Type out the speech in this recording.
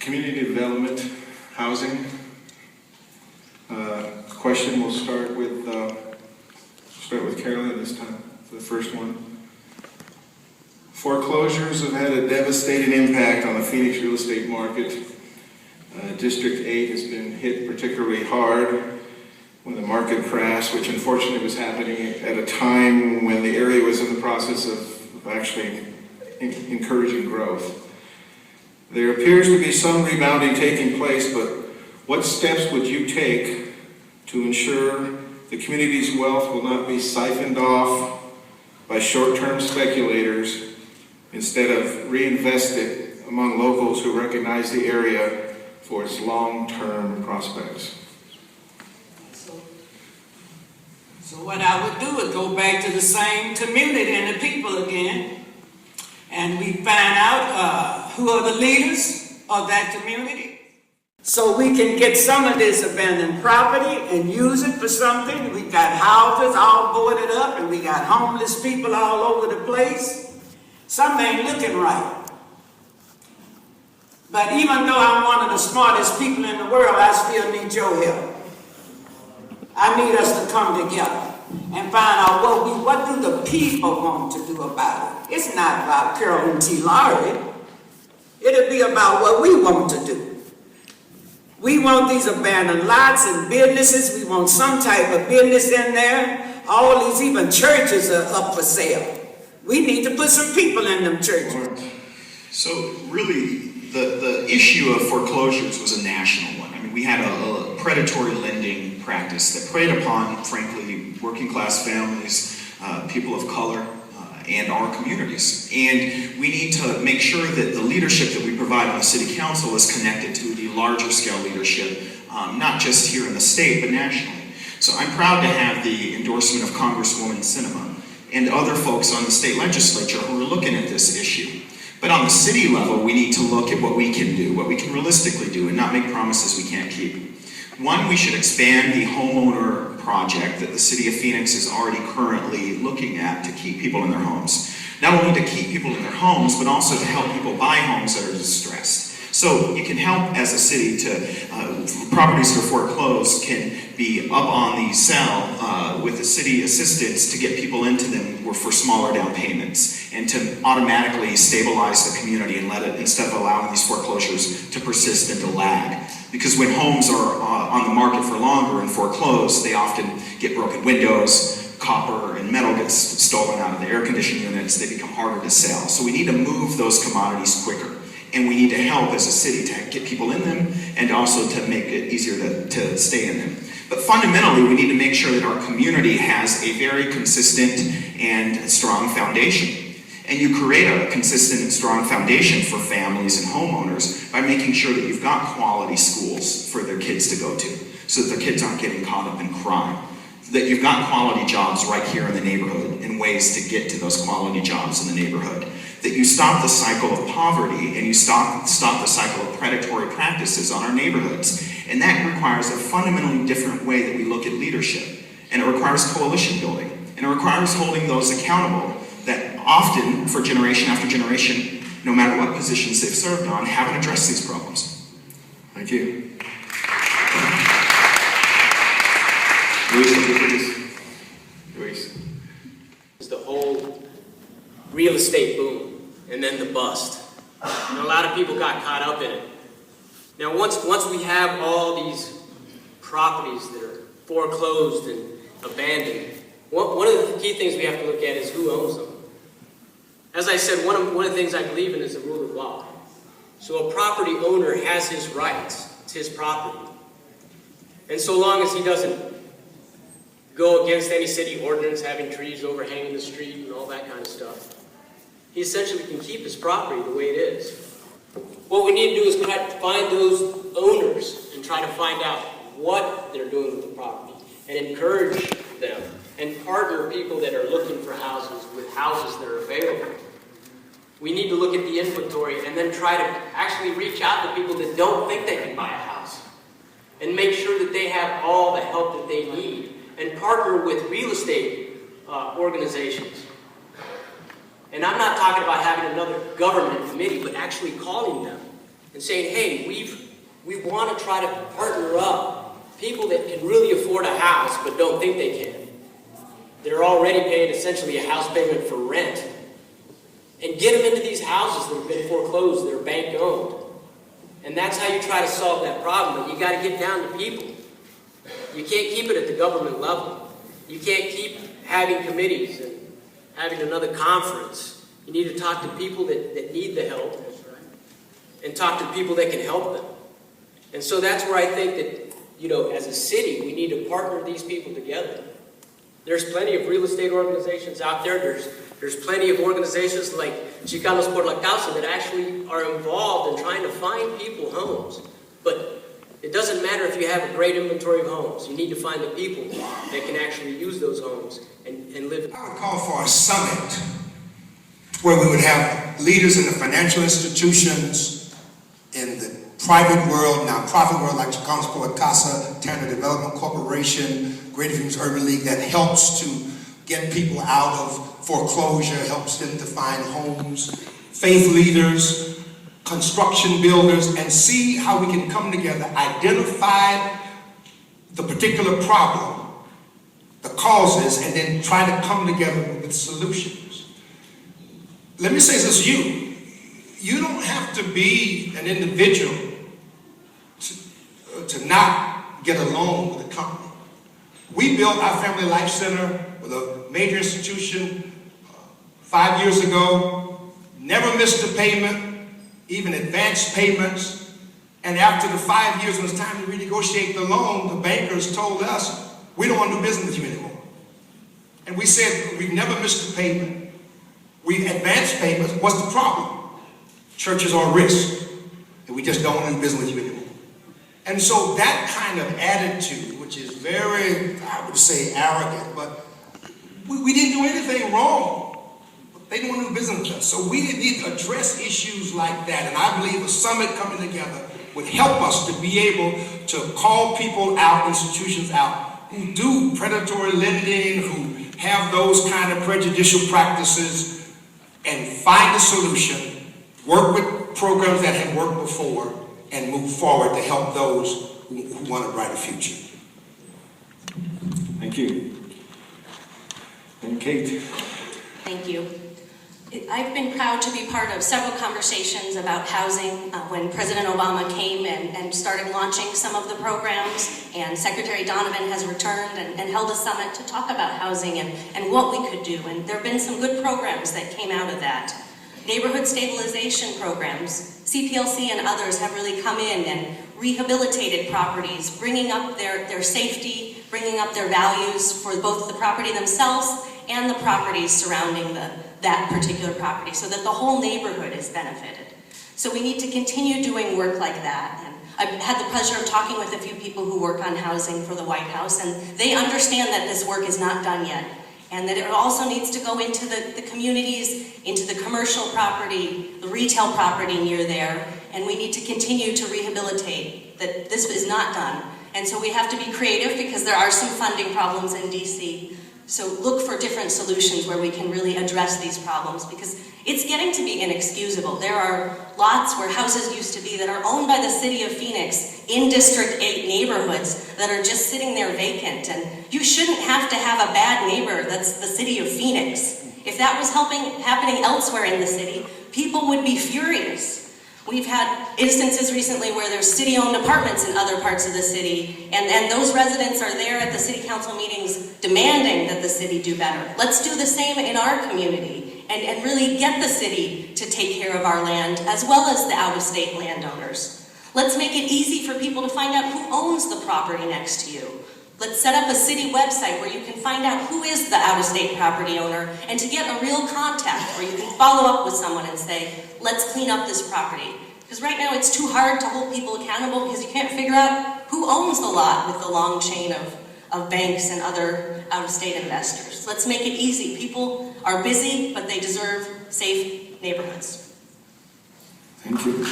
Community development, housing. Question will start with Carolyn this time for the first one. Foreclosures have had a devastating impact on the Phoenix real estate market. District 8 has been hit particularly hard when the market crashed, which unfortunately was happening at a time when the area was in the process of actually encouraging growth. There appears to be some rebounding taking place, but what steps would you take to ensure the community's wealth will not be siphoned off by short-term speculators, instead of reinvested among locals who recognize the area for its long-term prospects? So what I would do is go back to the same community and the people again, and we find out who are the leaders of that community, so we can get some of this abandoned property and use it for something. We got houses all boarded up, and we got homeless people all over the place. Something ain't looking right. But even though I'm one of the smartest people in the world, I still need your help. I need us to come together and find out what do the people want to do about it. It's not about Carolyn T. Lowry. It'll be about what we want to do. We want these abandoned lots and businesses. We want some type of business in there. All these, even churches, are up for sale. We need to put some people in them churches. So really, the issue of foreclosures was a national one. I mean, we had a predatory lending practice that preyed upon, frankly, working class families, people of color, and our communities. And we need to make sure that the leadership that we provide on the City Council is connected to the larger scale leadership, not just here in the state, but nationally. So I'm proud to have the endorsement of Congresswoman Sinema and other folks on the state legislature who are looking at this issue. But on the city level, we need to look at what we can do, what we can realistically do, and not make promises we can't keep. One, we should expand the homeowner project that the City of Phoenix is already currently looking at to keep people in their homes. Not only to keep people in their homes, but also to help people buy homes that are distressed. So you can help as a city to, properties that are foreclosed can be up on the sale with the city assistance to get people into them for smaller down payments, and to automatically stabilize the community and let it, instead of allowing these foreclosures to persist and to lag. Because when homes are on the market for longer and foreclosed, they often get broken windows, copper and metal gets stolen out of the air conditioning units, they become harder to sell. So we need to move those commodities quicker. And we need to help as a city to get people in them and also to make it easier to stay in them. But fundamentally, we need to make sure that our community has a very consistent and strong foundation. And you create a consistent and strong foundation for families and homeowners by making sure that you've got quality schools for their kids to go to, so that their kids aren't getting caught up in crime. That you've got quality jobs right here in the neighborhood and ways to get to those quality jobs in the neighborhood. That you stop the cycle of poverty and you stop the cycle of predatory practices on our neighborhoods. And that requires a fundamentally different way that we look at leadership. And it requires coalition building. And it requires holding those accountable that often, for generation after generation, no matter what positions they've served on, haven't addressed these problems. Thank you. Luis. It's the whole real estate boom and then the bust. And a lot of people got caught up in it. Now once we have all these properties that are foreclosed and abandoned, one of the key things we have to look at is who owns them. As I said, one of the things I believe in is the rule of law. So a property owner has his rights. It's his property. And so long as he doesn't go against any city ordinance, having trees overhanging the street and all that kind of stuff, he essentially can keep his property the way it is. What we need to do is try to find those owners and try to find out what they're doing with the property and encourage them and partner people that are looking for houses with houses that are available. We need to look at the inventory and then try to actually reach out to people that don't think they can buy a house and make sure that they have all the help that they need, and partner with real estate organizations. And I'm not talking about having another government committee, but actually calling them and saying, hey, we want to try to partner up people that can really afford a house but don't think they can. They're already paying essentially a house payment for rent. And get them into these houses that have been foreclosed, that are bank owned. And that's how you try to solve that problem, but you got to get down to people. You can't keep it at the government level. You can't keep having committees and having another conference. You need to talk to people that need the help and talk to people that can help them. And so that's where I think that, you know, as a city, we need to partner these people together. There's plenty of real estate organizations out there. There's plenty of organizations like Chicanos por la Causa that actually are involved in trying to find people homes. But it doesn't matter if you have a great inventory of homes. You need to find the people that can actually use those homes and live. I would call for a summit where we would have leaders in the financial institutions, in the private world, nonprofit world, like Chicanos por la Casa, Tanner Development Corporation, Greater Phoenix Urban League, that helps to get people out of foreclosure, helps them to find homes, faith leaders, construction builders, and see how we can come together, identify the particular problem, the causes, and then try to come together with solutions. Let me say this to you. You don't have to be an individual to not get a loan with a company. We built our Family Life Center with a major institution 5 years ago, never missed a payment, even advanced payments. And after the 5 years, when it was time to renegotiate the loan, the bankers told us, we don't want to do business with you anymore. And we said, we've never missed a payment. We've advanced payments. What's the problem? Churches are at risk, and we just don't want to do business with you anymore. And so that kind of attitude, which is very, I would say, arrogant, but we didn't do anything wrong. They didn't want to do business with us. So we need to address issues like that. And I believe a summit coming together would help us to be able to call people out, institutions out, who do predatory lending, who have those kind of prejudicial practices, and find a solution, work with programs that have worked before, and move forward to help those who want a brighter future. Thank you. And Kate. Thank you. I've been proud to be part of several conversations about housing when President Obama came and started launching some of the programs, and Secretary Donovan has returned and held a summit to talk about housing and what we could do. And there have been some good programs that came out of that. Neighborhood stabilization programs, CPLC and others have really come in and rehabilitated properties, bringing up their safety, bringing up their values for both the property themselves and the properties surrounding that particular property, so that the whole neighborhood is benefited. So we need to continue doing work like that. And I've had the pleasure of talking with a few people who work on housing for the White House, and they understand that this work is not done yet, and that it also needs to go into the communities, into the commercial property, the retail property near there, and we need to continue to rehabilitate that this is not done. And so we have to be creative, because there are some funding problems in DC. So look for different solutions where we can really address these problems, because it's getting to be inexcusable. There are lots where houses used to be that are owned by the city of Phoenix in District 8 neighborhoods that are just sitting there vacant. And you shouldn't have to have a bad neighbor that's the city of Phoenix. If that was happening elsewhere in the city, people would be furious. We've had instances recently where there's city-owned apartments in other parts of the city, and those residents are there at the city council meetings demanding that the city do better. Let's do the same in our community and really get the city to take care of our land, as well as the out-of-state landowners. Let's make it easy for people to find out who owns the property next to you. Let's set up a city website where you can find out who is the out-of-state property owner, and to get a real contact where you can follow up with someone and say, let's clean up this property. Because right now it's too hard to hold people accountable, because you can't figure out who owns the lot with the long chain of banks and other out-of-state investors. Let's make it easy. People are busy, but they deserve safe neighborhoods. Thank you.